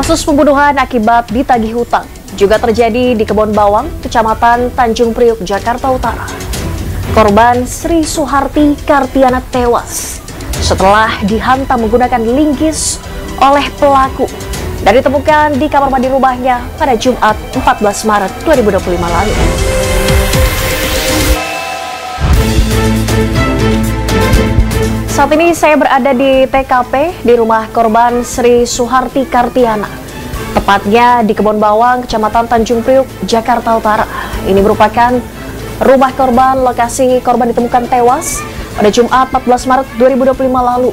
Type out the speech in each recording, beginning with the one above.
Kasus pembunuhan akibat ditagih hutang juga terjadi di Kebon Bawang, Kecamatan Tanjung Priuk, Jakarta Utara. Korban Sri Suharti Kartiana tewas setelah dihantam menggunakan linggis oleh pelaku dan ditemukan di kamar mandi rumahnya pada Jumat 14 Maret 2025 lalu. Saat ini saya berada di TKP di rumah korban Sri Suharti Kartiana, tepatnya di Kebon Bawang, Kecamatan Tanjung Priuk, Jakarta Utara. Ini merupakan rumah korban, lokasi korban ditemukan tewas pada Jumat 14 Maret 2025 lalu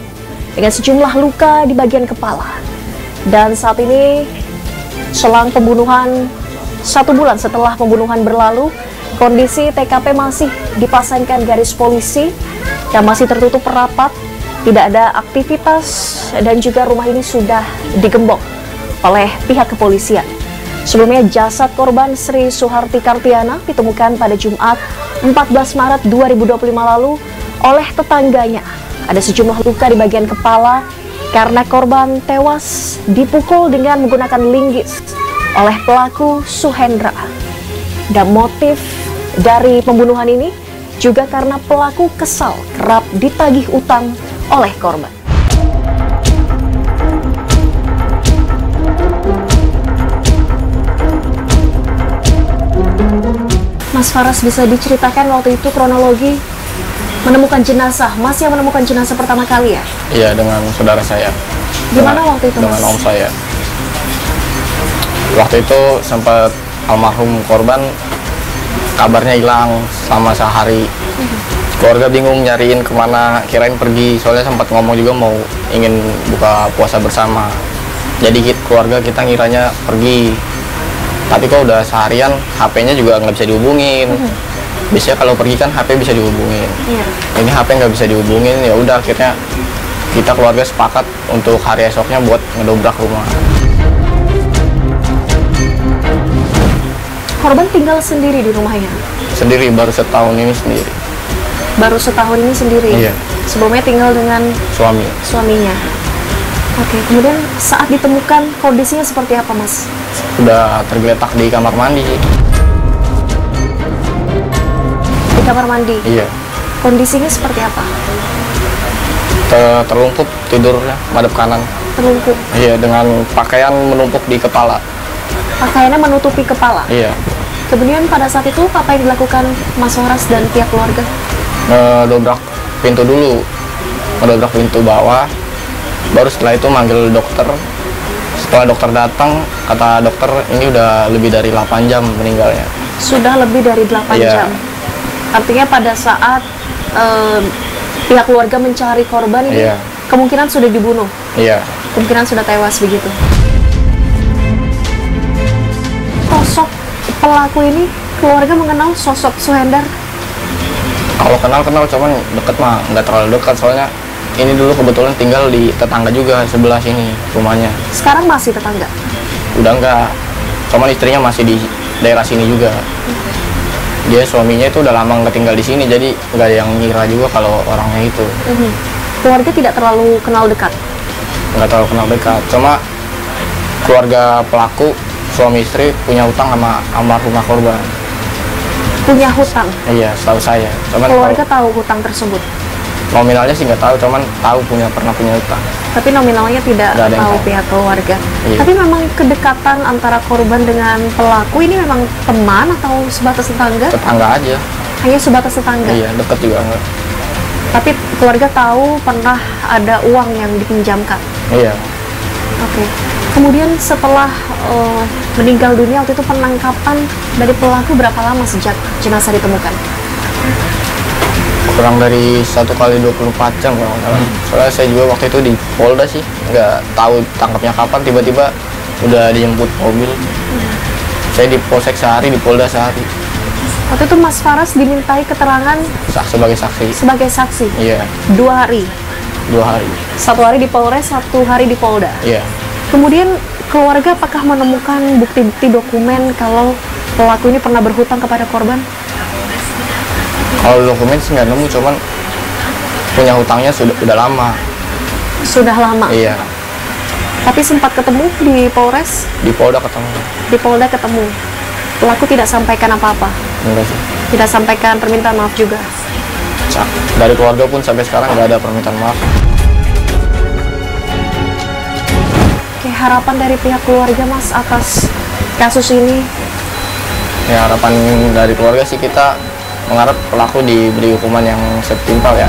dengan sejumlah luka di bagian kepala. Dan saat ini selang pembunuhan 1 bulan setelah pembunuhan berlalu, kondisi TKP masih dipasangkan garis polisi yang masih tertutup rapat, tidak ada aktivitas, dan juga rumah ini sudah digembok oleh pihak kepolisian. Sebelumnya jasad korban Sri Suharti Kartiana ditemukan pada Jumat 14 Maret 2025 lalu oleh tetangganya. Ada sejumlah luka di bagian kepala karena korban tewas dipukul dengan menggunakan linggis oleh pelaku Suhendra. Dan motif dari pembunuhan ini juga karena pelaku kesal kerap ditagih utang oleh korban. Mas Faras, bisa diceritakan waktu itu kronologi menemukan jenazah, Mas yang menemukan jenazah pertama kali ya? Iya, dengan saudara saya. Gimana waktu itu, Mas? Dengan om saya. Waktu itu sempat almarhum korban kabarnya hilang selama sehari. Keluarga bingung nyariin kemana, kirain pergi, soalnya sempat ngomong juga mau ingin buka puasa bersama. Jadi keluarga kita ngiranya pergi, tapi kok udah seharian HP-nya juga nggak bisa dihubungin. Biasanya kalau pergi kan HP bisa dihubungin, ini HP nggak bisa dihubungin. Ya udah, akhirnya kita keluarga sepakat untuk hari esoknya buat ngedobrak rumah. Korban tinggal sendiri di rumahnya? Sendiri, baru setahun ini sendiri. Baru setahun ini sendiri? Iya. Sebelumnya tinggal dengan suaminya. Oke, kemudian saat ditemukan kondisinya seperti apa, Mas? Udah tergeletak di kamar mandi. Di kamar mandi? Iya. Kondisinya seperti apa? Terlungkup tidurnya, madep kanan. Terlungkup? Iya, dengan pakaian menumpuk di kepala. Pakaiannya menutupi kepala? Iya. Kemudian pada saat itu apa yang dilakukan Mas Horas dan pihak keluarga? Ngedobrak pintu dulu, ngedobrak pintu bawah, baru setelah itu manggil dokter. Setelah dokter datang, kata dokter ini udah lebih dari 8 jam meninggalnya. Sudah lebih dari 8 iya. jam? Artinya pada saat pihak keluarga mencari korban ini, iya, kemungkinan sudah dibunuh? Iya. Kemungkinan sudah tewas begitu? Sosok pelaku ini, keluarga mengenal sosok Suhendar? Kalau kenal, cuman deket mah nggak terlalu dekat, soalnya ini dulu kebetulan tinggal di tetangga juga sebelah sini rumahnya. Sekarang masih tetangga? Udah enggak, cuman istrinya masih di daerah sini juga. Dia suaminya itu udah lama nggak tinggal di sini, jadi nggak ada yang ngira juga kalau orangnya itu. Keluarga tidak terlalu kenal dekat? Nggak terlalu kenal dekat, cuma keluarga pelaku suami istri punya hutang sama almarhumah korban. Punya hutang? Iya, setahu saya. Cuman keluarga tahu hutang tersebut? Nominalnya sih nggak tahu, cuman tahu pernah punya hutang. Tapi nominalnya tidak tahu pihak keluarga. Iya. Tapi memang kedekatan antara korban dengan pelaku ini memang teman atau sebatas tetangga? Tetangga aja. Hanya sebatas tetangga? Iya, dekat juga enggak. Tapi keluarga tahu pernah ada uang yang dipinjamkan? Iya. Oke. Kemudian setelah meninggal dunia, waktu itu penangkapan dari pelaku berapa lama sejak jenazah ditemukan? Kurang dari 1 kali 24 jam kalau nggak salah. Soalnya saya juga waktu itu di Polda sih, nggak tahu tangkapnya kapan, tiba-tiba udah dijemput mobil. Saya di Polsek sehari, di Polda sehari. Waktu itu Mas Faras dimintai keterangan sebagai saksi. Sebagai saksi? Iya. 2 hari? 2 hari. 1 hari di Polres, 1 hari di Polda? Iya. Kemudian keluarga apakah menemukan bukti-bukti dokumen kalau pelaku ini pernah berhutang kepada korban? Kalau dokumen sih nggak nemu, cuman punya hutangnya udah lama. Sudah lama? Iya. Tapi sempat ketemu di Polres? Di Polda ketemu. Di Polda ketemu. Pelaku tidak sampaikan apa-apa? Enggak sih. Tidak sampaikan permintaan maaf juga? Dari keluarga pun sampai sekarang nggak ada permintaan maaf. Oke, harapan dari pihak keluarga Mas atas kasus ini? Ya, harapan dari keluarga sih kita mengharap pelaku diberi hukuman yang setimpal ya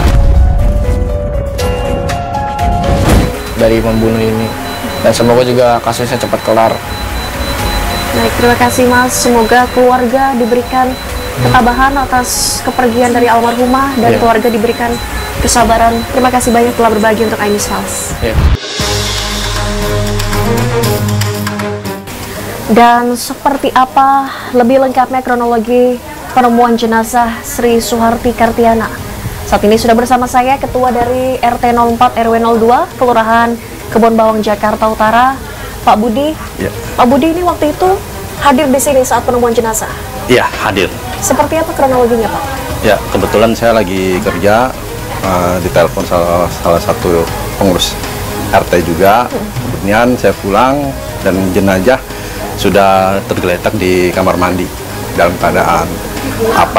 dari pembunuh ini, dan semoga juga kasusnya cepat kelar. Baik, terima kasih Mas. Semoga keluarga diberikan ketabahan atas kepergian dari almarhumah dan keluarga diberikan kesabaran. Terima kasih banyak telah berbagi untuk iNews Files. Dan seperti apa lebih lengkapnya kronologi penemuan jenazah Sri Suharti Kartiana? Saat ini sudah bersama saya Ketua dari RT 04 RW 02 Kelurahan Kebon Bawang Jakarta Utara, Pak Budi. Ya. Pak Budi ini waktu itu hadir di sini saat penemuan jenazah? Iya, hadir. Seperti apa kronologinya, Pak? Ya, kebetulan saya lagi kerja, ditelepon salah satu pengurus RT juga. Kemudian saya pulang dan jenazah sudah tergeletak di kamar mandi dalam keadaan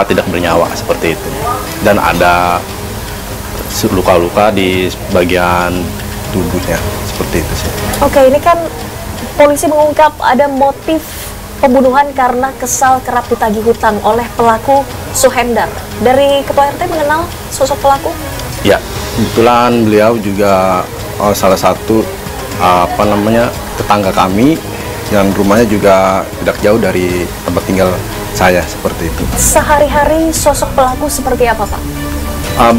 tidak bernyawa seperti itu. Dan ada luka-luka di bagian tubuhnya seperti itu sih. Oke, ini kan polisi mengungkap ada motif pembunuhan karena kesal kerap ditagih hutang oleh pelaku Suhendar. Dari Ketua RT mengenal sosok pelaku? Ya, kebetulan beliau juga salah satu tetangga kami, dan rumahnya juga tidak jauh dari tempat tinggal saya seperti itu. Sehari-hari sosok pelaku seperti apa, Pak?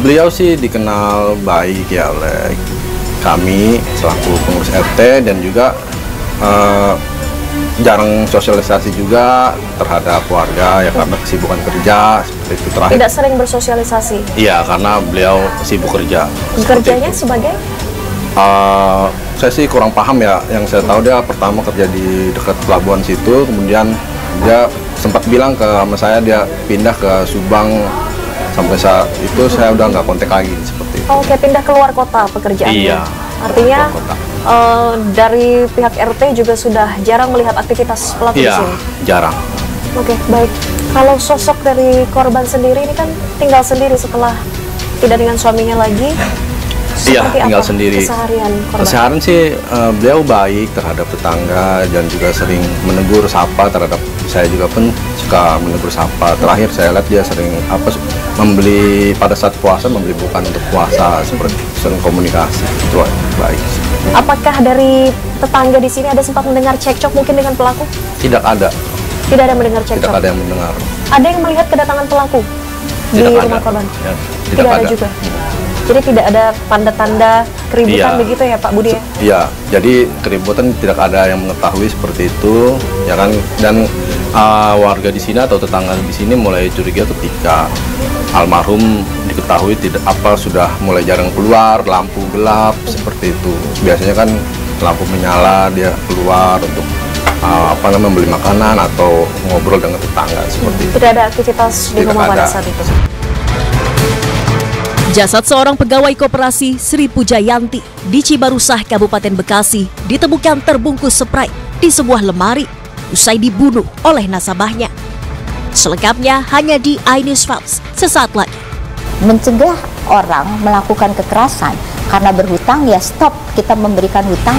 Beliau sih dikenal baik ya oleh kami selaku pengurus RT, dan juga jarang sosialisasi juga terhadap warga ya karena kesibukan kerja seperti itu. Terakhir tidak sering bersosialisasi? Iya, karena beliau sibuk kerja. Kerjanya sebagai? Saya sih kurang paham ya, yang saya tahu dia pertama kerja di dekat pelabuhan situ, kemudian dia sempat bilang ke sama saya dia pindah ke Subang, sampai saat itu saya udah nggak kontak lagi seperti itu. Oke, pindah keluar kota pekerjaannya? Iya. Artinya dari pihak RT juga sudah jarang melihat aktivitas pelaku di sini? Iya, jarang. Oke, baik. Kalau sosok dari korban sendiri ini kan tinggal sendiri setelah tidak dengan suaminya lagi. Iya, tinggal apa sendiri. Keseharian korban? Keseharian sih beliau baik terhadap tetangga dan juga sering menegur sapa terhadap saya juga pun suka menegur sapa. Terakhir saya lihat dia sering membeli pada saat puasa, membeli bukan untuk puasa, seperti sering komunikasi. Itu baik. Apakah dari tetangga di sini ada sempat mendengar cekcok mungkin dengan pelaku? Tidak ada. Tidak ada mendengar cekcok? Tidak ada yang mendengar. Ada yang melihat kedatangan pelaku di rumah korban? Ya, tidak ada juga? Jadi tidak ada tanda-tanda keributan begitu ya Pak Budi ya? Iya, jadi keributan tidak ada yang mengetahui seperti itu, ya kan? Dan warga di sini atau tetangga di sini mulai curiga ketika almarhum diketahui sudah mulai jarang keluar, lampu gelap seperti itu. Biasanya kan lampu menyala dia keluar untuk membeli makanan atau ngobrol dengan tetangga seperti itu. Tidak ada aktivitas di rumah pada saat itu. Jasad seorang pegawai koperasi Sri Pujayanti di Cibarusah, Kabupaten Bekasi ditemukan terbungkus Sprite di sebuah lemari usai dibunuh oleh nasabahnya. Selengkapnya hanya di iNews Files sesaat lagi. Mencegah orang melakukan kekerasan karena berhutang, ya stop kita memberikan hutang.